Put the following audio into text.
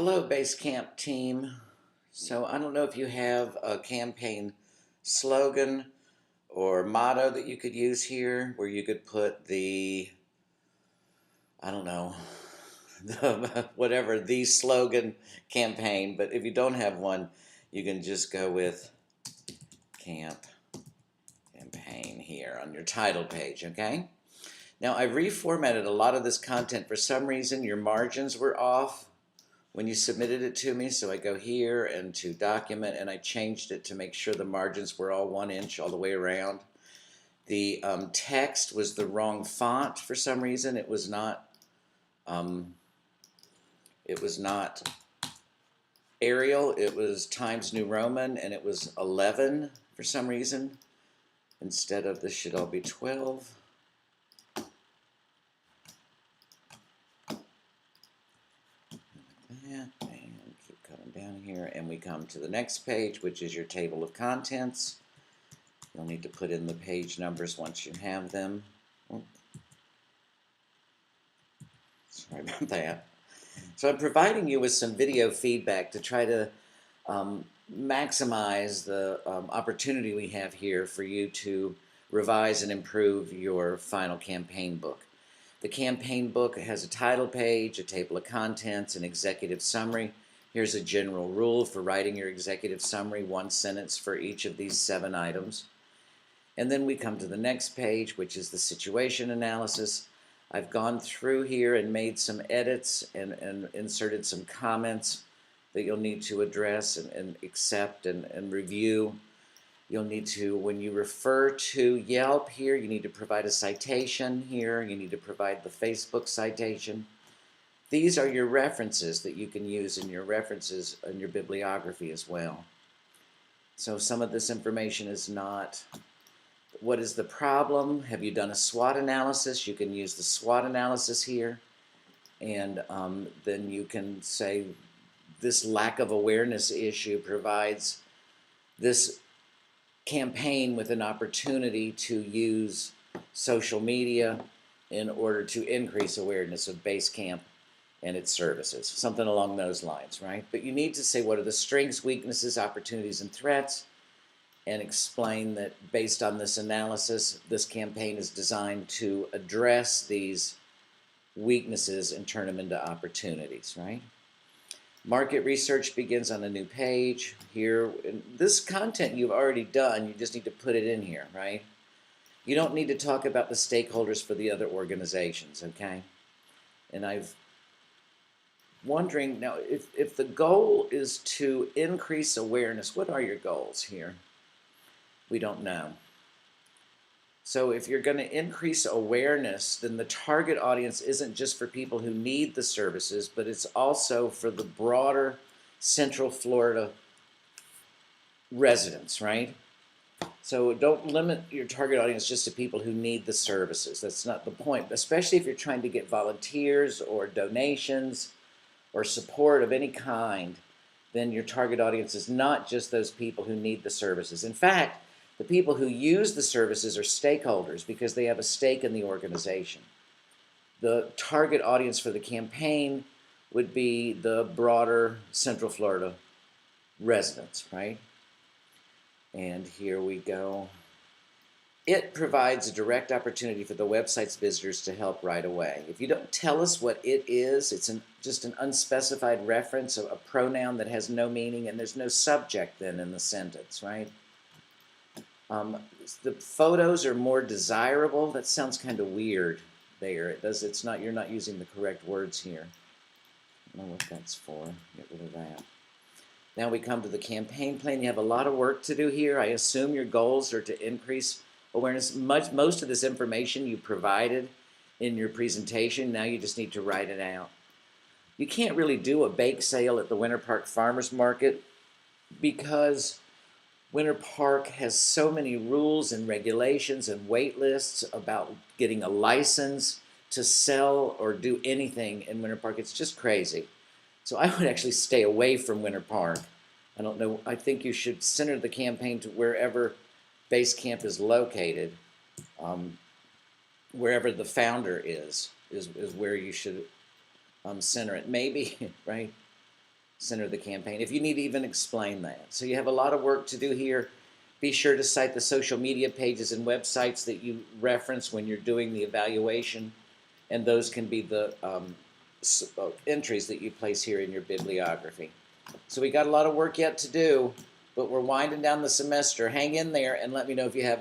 Hello, Basecamp team. So I don't know if you have a campaign slogan or motto that you could use here where you could put I don't know, the slogan campaign, but if you don't have one, you can just go with camp campaign here on your title page, okay? Now I reformatted a lot of this content. For some reason, your margins were off when you submitted it to me, so I go here and to document, and I changed it to make sure the margins were all 1 inch all the way around. The text was the wrong font for some reason. Um, it was not Arial. It was Times New Roman, and it was 11 for some reason. Instead of this should all be 12. And keep coming down here, and we come to the next page, which is your table of contents. You'll need to put in the page numbers once you have them. Oh, sorry about that. So I'm providing you with some video feedback to try to maximize the opportunity we have here for you to revise and improve your final campaign book. The campaign book has a title page, a table of contents, an executive summary. Here's a general rule for writing your executive summary, 1 sentence for each of these 7 items. And then we come to the next page, which is the situation analysis. I've gone through here and made some edits and inserted some comments that you'll need to address and accept and review. You'll need to, when you refer to Yelp here, you need to provide a citation here. You need to provide the Facebook citation. These are your references that you can use in your references in your bibliography as well. So some of this information is not. What is the problem? Have you done a SWOT analysis? You can use the SWOT analysis here, and then you can say this lack of awareness issue provides this campaign with an opportunity to use social media in order to increase awareness of Basecamp and its services, something along those lines, right? But you need to say what are the strengths, weaknesses, opportunities, and threats, and explain that based on this analysis, this campaign is designed to address these weaknesses and turn them into opportunities, right? Market research begins on a new page. Here, this content you've already done, you just need to put it in here, right? You don't need to talk about the stakeholders for the other organizations, okay? And I've wondering now, if the goal is to increase awareness, what are your goals here? We don't know. So if you're going to increase awareness, then the target audience isn't just for people who need the services, but it's also for the broader Central Florida residents, right? So don't limit your target audience just to people who need the services. That's not the point, especially if you're trying to get volunteers or donations or support of any kind. Then your target audience is not just those people who need the services. In fact, the people who use the services are stakeholders because they have a stake in the organization. The target audience for the campaign would be the broader Central Florida residents, right? And here we go. It provides a direct opportunity for the website's visitors to help right away. If you don't tell us what it is, it's just an unspecified reference, a pronoun that has no meaning, and there's no subject then in the sentence, right? The photos are more desirable. That sounds kind of weird there. It's not, you're not using the correct words here. I don't know what that's for. Get rid of that. Now we come to the campaign plan. You have a lot of work to do here. I assume your goals are to increase awareness. Most of this information you provided in your presentation. Now you just need to write it out. You can't really do a bake sale at the Winter Park Farmers Market because Winter Park has so many rules and regulations and wait lists about getting a license to sell or do anything in Winter Park. It's just crazy. So I would actually stay away from Winter Park. I don't know. I think you should center the campaign to wherever Basecamp is located. Wherever the founder is where you should center it. Maybe, right? center of the campaign, if you need to even explain that. So you have a lot of work to do here. Be sure to cite the social media pages and websites that you reference when you're doing the evaluation, and those can be the entries that you place here in your bibliography. So we got a lot of work yet to do, but we're winding down the semester. Hang in there and let me know if you have